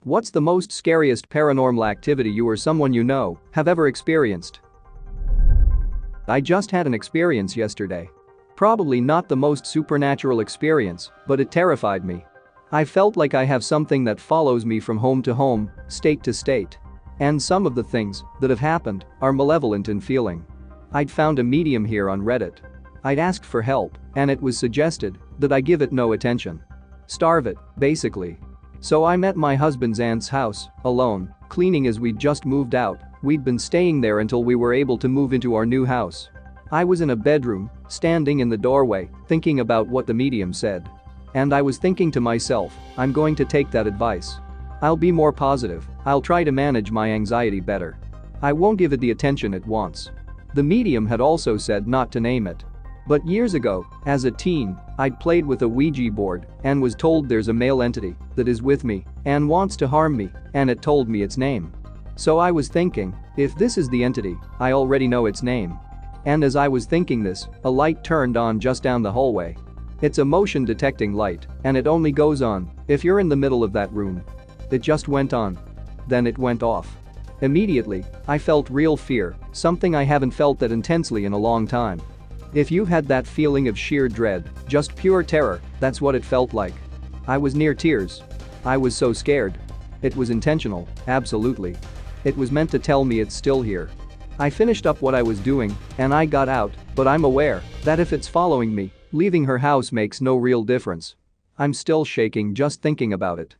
What's the most scariest paranormal activity you or someone you know have ever experienced? I just had an experience yesterday. Probably not the most supernatural experience, but it terrified me. I felt like I have something that follows me from home to home, state to state. And some of the things that have happened are malevolent in feeling. I'd found a medium here on Reddit. I'd asked for help, and it was suggested that I give it no attention. Starve it, basically. So I met my husband's aunt's house, alone, cleaning as we'd just moved out. We'd been staying there until we were able to move into our new house. I was in a bedroom, standing in the doorway, thinking about what the medium said. And I was thinking to myself, I'm going to take that advice. I'll be more positive, I'll try to manage my anxiety better. I won't give it the attention it wants. The medium had also said not to name it. But years ago, as a teen, I'd played with a Ouija board and was told there's a male entity that is with me and wants to harm me, and it told me its name. So I was thinking, if this is the entity, I already know its name. And as I was thinking this, a light turned on just down the hallway. It's a motion detecting light, and it only goes on if you're in the middle of that room. It just went on. Then it went off. Immediately, I felt real fear, something I haven't felt that intensely in a long time. If you've had that feeling of sheer dread, just pure terror, that's what it felt like. I was near tears. I was so scared. It was intentional, absolutely. It was meant to tell me it's still here. I finished up what I was doing, and I got out, but I'm aware that if it's following me, leaving her house makes no real difference. I'm still shaking just thinking about it.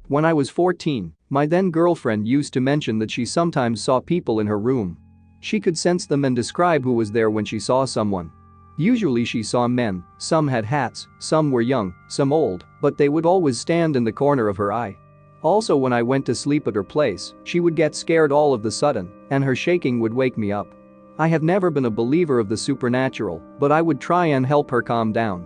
When I was 14, my then girlfriend used to mention that she sometimes saw people in her room. She could sense them and describe who was there when she saw someone. Usually she saw men, some had hats, some were young, some old, but they would always stand in the corner of her eye. Also, when I went to sleep at her place, she would get scared all of the sudden, and her shaking would wake me up. I have never been a believer of the supernatural, but I would try and help her calm down.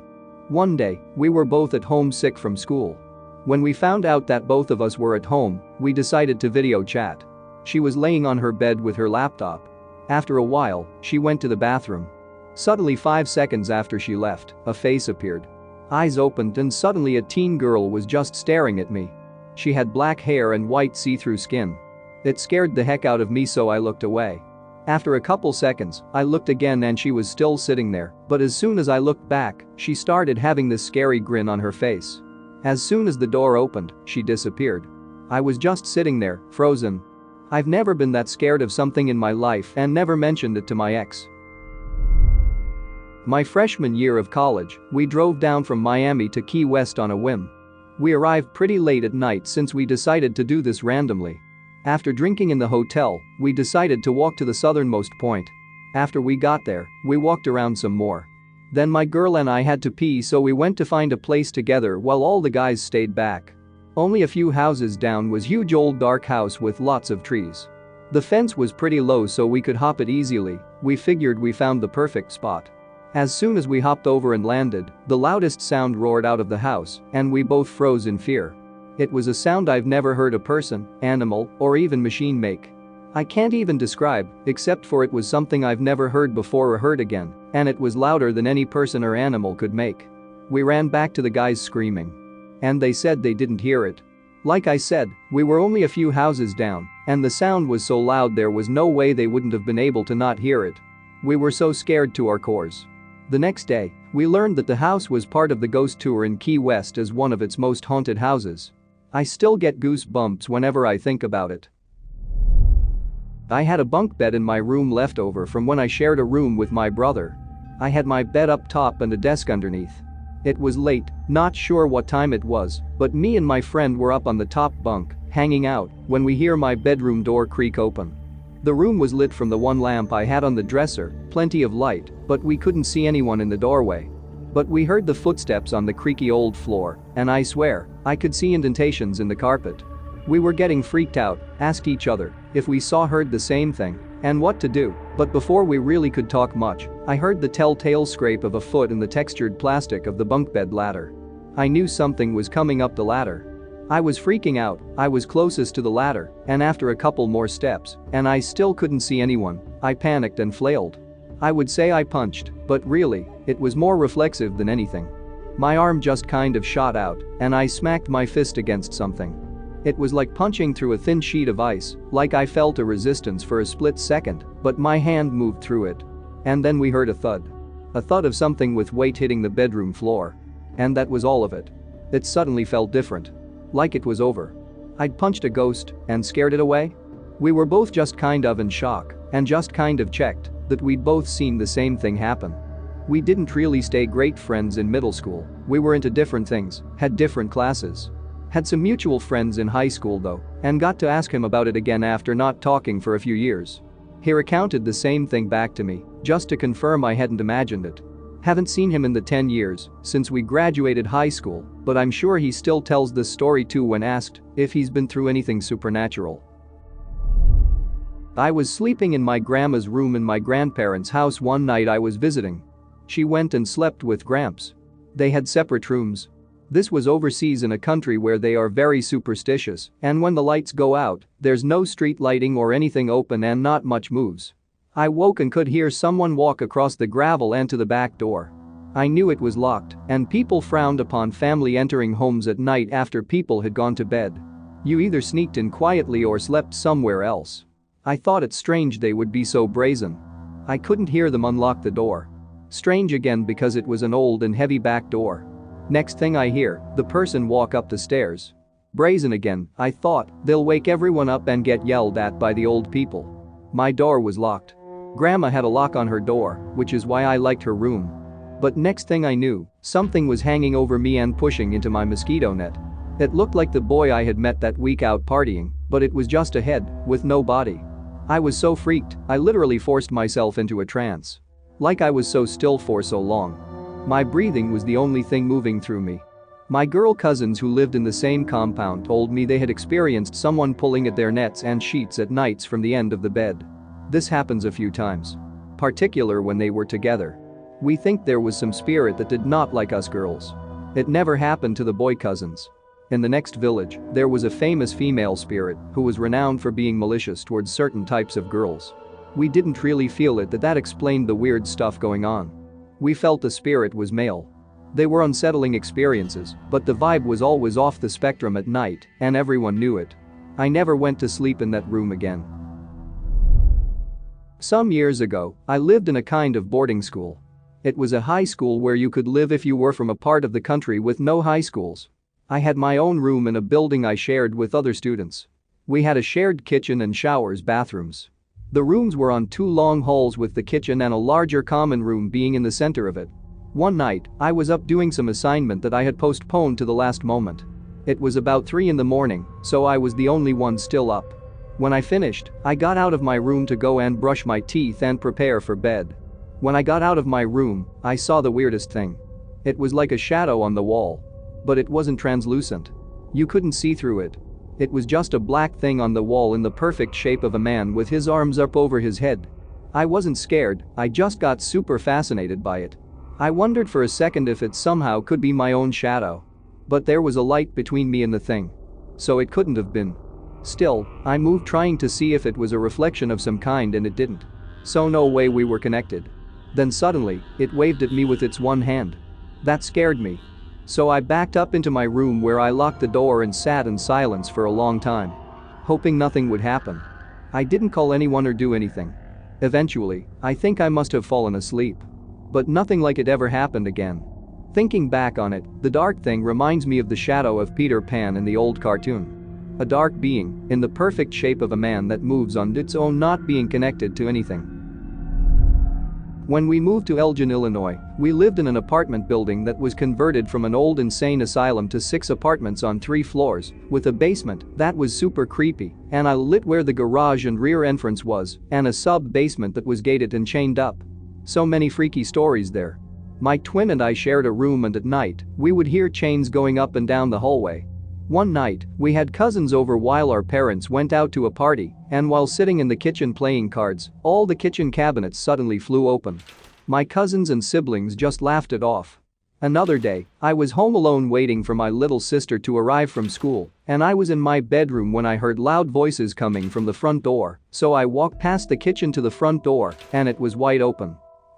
One day, we were both at home sick from school. When we found out that both of us were at home, we decided to video chat. She was laying on her bed with her laptop. After a while, she went to the bathroom. Suddenly, 5 seconds after she left, a face appeared. Eyes opened, and suddenly a teen girl was just staring at me. She had black hair and white see-through skin. It scared the heck out of me, so I looked away. After a couple seconds, I looked again and she was still sitting there, but as soon as I looked back, she started having this scary grin on her face. As soon as the door opened, she disappeared. I was just sitting there, frozen. I've never been that scared of something in my life and never mentioned it to my ex. My freshman year of college, we drove down from Miami to Key West on a whim. We arrived pretty late at night since we decided to do this randomly. After drinking in the hotel, we decided to walk to the southernmost point. After we got there, we walked around some more. Then my girl and I had to pee, so we went to find a place together while all the guys stayed back. Only a few houses down was huge old dark house with lots of trees. The fence was pretty low so we could hop it easily. We figured we found the perfect spot. As soon as we hopped over and landed, the loudest sound roared out of the house, and we both froze in fear. It was a sound I've never heard a person, animal, or even machine make. I can't even describe, except for it was something I've never heard before or heard again, and it was louder than any person or animal could make. We ran back to the guys screaming. And they said they didn't hear it. Like I said, we were only a few houses down, and the sound was so loud there was no way they wouldn't have been able to not hear it. We were so scared to our cores. The next day, we learned that the house was part of the ghost tour in Key West as one of its most haunted houses. I still get goosebumps whenever I think about it. I had a bunk bed in my room left over from when I shared a room with my brother. I had my bed up top and a desk underneath. It was late, not sure what time it was, but me and my friend were up on the top bunk, hanging out, when we hear my bedroom door creak open. The room was lit from the one lamp I had on the dresser, plenty of light, but we couldn't see anyone in the doorway. But we heard the footsteps on the creaky old floor, and I swear, I could see indentations in the carpet. We were getting freaked out, asked each other if we heard the same thing, and what to do, but before we really could talk much, I heard the telltale scrape of a foot in the textured plastic of the bunk bed ladder. I knew something was coming up the ladder. I was freaking out. I was closest to the ladder, and after a couple more steps, and I still couldn't see anyone, I panicked and flailed. I would say I punched, but really, it was more reflexive than anything. My arm just kind of shot out, and I smacked my fist against something. It was like punching through a thin sheet of ice, like I felt a resistance for a split second, but my hand moved through it. And then we heard a thud. A thud of something with weight hitting the bedroom floor. And that was all of it. It suddenly felt different. Like it was over. I'd punched a ghost and scared it away? We were both just kind of in shock and just kind of checked that we'd both seen the same thing happen. We didn't really stay great friends in middle school. We were into different things, had different classes. Had some mutual friends in high school though, and got to ask him about it again after not talking for a few years. He recounted the same thing back to me, just to confirm I hadn't imagined it. Haven't seen him in the 10 years since we graduated high school, but I'm sure he still tells this story too when asked if he's been through anything supernatural. I was sleeping in my grandma's room in my grandparents' house one night I was visiting. She went and slept with Gramps. They had separate rooms. This was overseas in a country where they are very superstitious, and when the lights go out, there's no street lighting or anything open and not much moves. I woke and could hear someone walk across the gravel and to the back door. I knew it was locked, and people frowned upon family entering homes at night after people had gone to bed. You either sneaked in quietly or slept somewhere else. I thought it strange they would be so brazen. I couldn't hear them unlock the door. Strange again because it was an old and heavy back door. Next thing I hear, the person walk up the stairs. Brazen again, I thought, they'll wake everyone up and get yelled at by the old people. My door was locked. Grandma had a lock on her door, which is why I liked her room. But next thing I knew, something was hanging over me and pushing into my mosquito net. It looked like the boy I had met that week out partying, but it was just a head, with no body. I was so freaked, I literally forced myself into a trance. Like I was so still for so long. My breathing was the only thing moving through me. My girl cousins who lived in the same compound told me they had experienced someone pulling at their nets and sheets at nights from the end of the bed. This happens a few times. Particular when they were together. We think there was some spirit that did not like us girls. It never happened to the boy cousins. In the next village, there was a famous female spirit who was renowned for being malicious towards certain types of girls. We didn't really feel it that explained the weird stuff going on. We felt the spirit was male. They were unsettling experiences, but the vibe was always off the spectrum at night, and everyone knew it. I never went to sleep in that room again. Some years ago, I lived in a kind of boarding school. It was a high school where you could live if you were from a part of the country with no high schools. I had my own room in a building I shared with other students. We had a shared kitchen and showers, bathrooms. The rooms were on 2 long halls with the kitchen and a larger common room being in the center of it. One night, I was up doing some assignment that I had postponed to the last moment. It was about 3 in the morning, so I was the only one still up. When I finished, I got out of my room to go and brush my teeth and prepare for bed. When I got out of my room, I saw the weirdest thing. It was like a shadow on the wall. But it wasn't translucent. You couldn't see through it. It was just a black thing on the wall in the perfect shape of a man with his arms up over his head. I wasn't scared, I just got super fascinated by it. I wondered for a second if it somehow could be my own shadow. But there was a light between me and the thing. So it couldn't have been. Still, I moved trying to see if it was a reflection of some kind and it didn't. So no way we were connected. Then suddenly, it waved at me with its one hand. That scared me. So I backed up into my room where I locked the door and sat in silence for a long time. Hoping nothing would happen. I didn't call anyone or do anything. Eventually, I think I must have fallen asleep. But nothing like it ever happened again. Thinking back on it, the dark thing reminds me of the shadow of Peter Pan in the old cartoon. A dark being, in the perfect shape of a man that moves on its own, not being connected to anything. When we moved to Elgin, Illinois, we lived in an apartment building that was converted from an old insane asylum to 6 apartments on 3 floors, with a basement that was super creepy, and a lit where the garage and rear entrance was, and a sub-basement that was gated and chained up. So many freaky stories there. My twin and I shared a room, and at night, we would hear chains going up and down the hallway. One night, we had cousins over while our parents went out to a party, and while sitting in the kitchen playing cards, all the kitchen cabinets suddenly flew open. My cousins and siblings just laughed it off. Another day, I was home alone waiting for my little sister to arrive from school, and I was in my bedroom when I heard loud voices coming from the front door, so I walked past the kitchen to the front door, and it was wide open.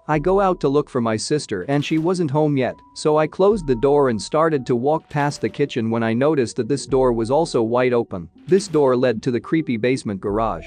I go out to look for my sister and she wasn't home yet, so I closed the door and started to walk past the kitchen when I noticed that this door was also wide open. This door led to the creepy basement garage.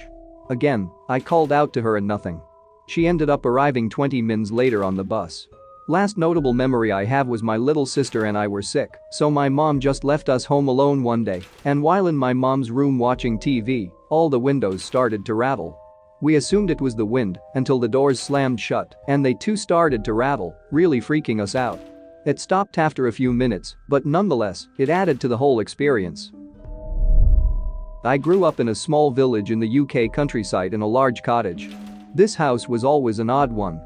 Again, I called out to her and nothing. She ended up arriving 20 minutes later on the bus. Last notable memory I have was my little sister and I were sick, so my mom just left us home alone one day, and while in my mom's room watching TV, all the windows started to rattle. We assumed it was the wind until the doors slammed shut and they too started to rattle, really freaking us out. It stopped after a few minutes, but nonetheless, it added to the whole experience. I grew up in a small village in the UK countryside in a large cottage. This house was always an odd one.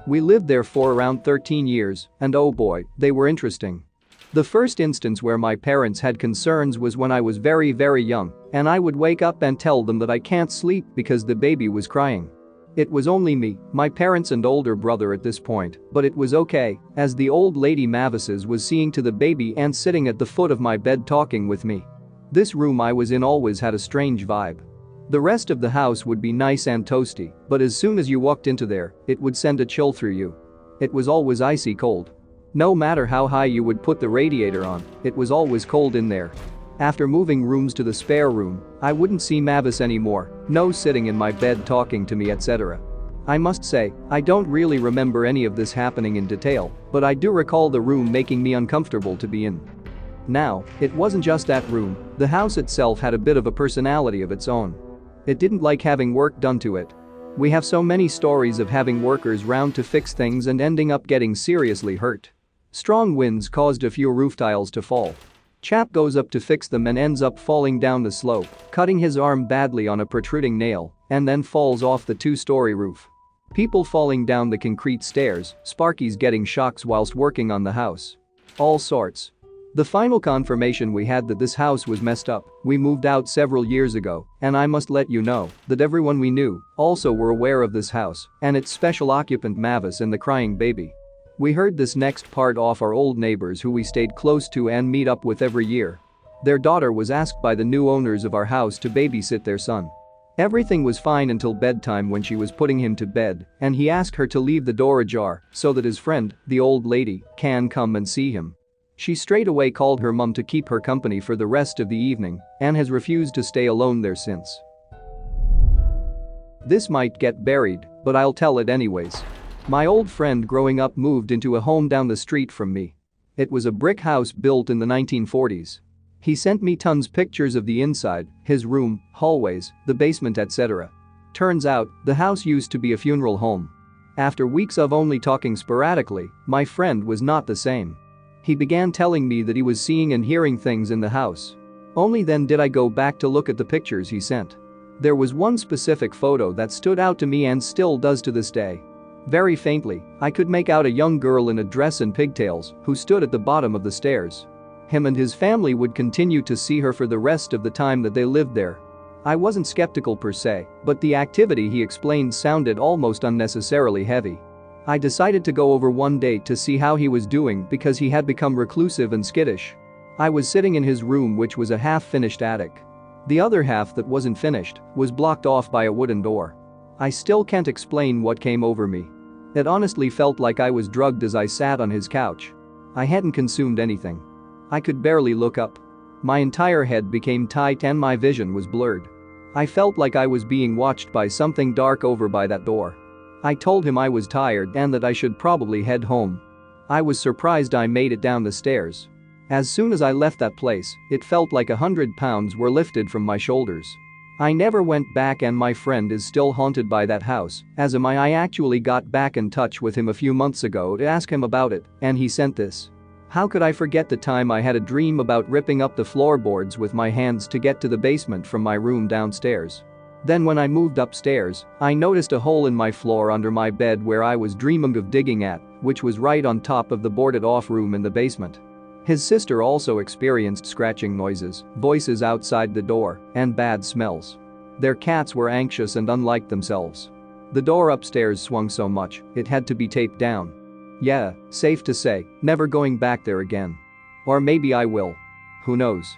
We lived there for around 13 years, and oh boy, they were interesting. The first instance where my parents had concerns was when I was very young, and I would wake up and tell them that I can't sleep because the baby was crying. It was only me, my parents and older brother at this point, but it was okay, as the old lady Mavis was seeing to the baby and sitting at the foot of my bed talking with me. This room I was in always had a strange vibe. The rest of the house would be nice and toasty, but as soon as you walked into there, it would send a chill through you. It was always icy cold. No matter how high you would put the radiator on, it was always cold in there. After moving rooms to the spare room, I wouldn't see Mavis anymore, no sitting in my bed talking to me, etc. I must say, I don't really remember any of this happening in detail, but I do recall the room making me uncomfortable to be in. Now, it wasn't just that room, the house itself had a bit of a personality of its own. It didn't like having work done to it. We have so many stories of having workers round to fix things and ending up getting seriously hurt. Strong winds caused a few roof tiles to fall. Chap goes up to fix them and ends up falling down the slope, cutting his arm badly on a protruding nail, and then falls off the two-story roof. People falling down the concrete stairs, Sparkies getting shocks whilst working on the house. All sorts. The final confirmation we had that this house was messed up, we moved out several years ago, and I must let you know that everyone we knew also were aware of this house and its special occupant Mavis and the crying baby. We heard this next part off our old neighbors who we stayed close to and meet up with every year. Their daughter was asked by the new owners of our house to babysit their son. Everything was fine until bedtime when she was putting him to bed, and he asked her to leave the door ajar so that his friend, the old lady, can come and see him. She straight away called her mum to keep her company for the rest of the evening and has refused to stay alone there since. This might get buried, but I'll tell it anyways. My old friend growing up moved into a home down the street from me. It was a brick house built in the 1940s. He sent me tons pictures of the inside, his room, hallways, the basement, etc. Turns out, the house used to be a funeral home. After weeks of only talking sporadically, my friend was not the same. He began telling me that he was seeing and hearing things in the house. Only then did I go back to look at the pictures he sent. There was one specific photo that stood out to me and still does to this day. Very faintly, I could make out a young girl in a dress and pigtails who stood at the bottom of the stairs. Him and his family would continue to see her for the rest of the time that they lived there. I wasn't skeptical per se, but the activity he explained sounded almost unnecessarily heavy. I decided to go over one day to see how he was doing because he had become reclusive and skittish. I was sitting in his room, which was a half-finished attic. The other half that wasn't finished was blocked off by a wooden door. I still can't explain what came over me. It honestly felt like I was drugged as I sat on his couch. I hadn't consumed anything. I could barely look up. My entire head became tight and my vision was blurred. I felt like I was being watched by something dark over by that door. I told him I was tired and that I should probably head home. I was surprised I made it down the stairs. As soon as I left that place, it felt like 100 pounds were lifted from my shoulders. I never went back and my friend is still haunted by that house, as am I. I actually got back in touch with him a few months ago to ask him about it, and he sent this. How could I forget the time I had a dream about ripping up the floorboards with my hands to get to the basement from my room downstairs. Then when I moved upstairs, I noticed a hole in my floor under my bed where I was dreaming of digging at, which was right on top of the boarded-off room in the basement. His sister also experienced scratching noises, voices outside the door, and bad smells. Their cats were anxious and unlike themselves. The door upstairs swung so much, it had to be taped down. Yeah, safe to say, never going back there again. Or maybe I will. Who knows?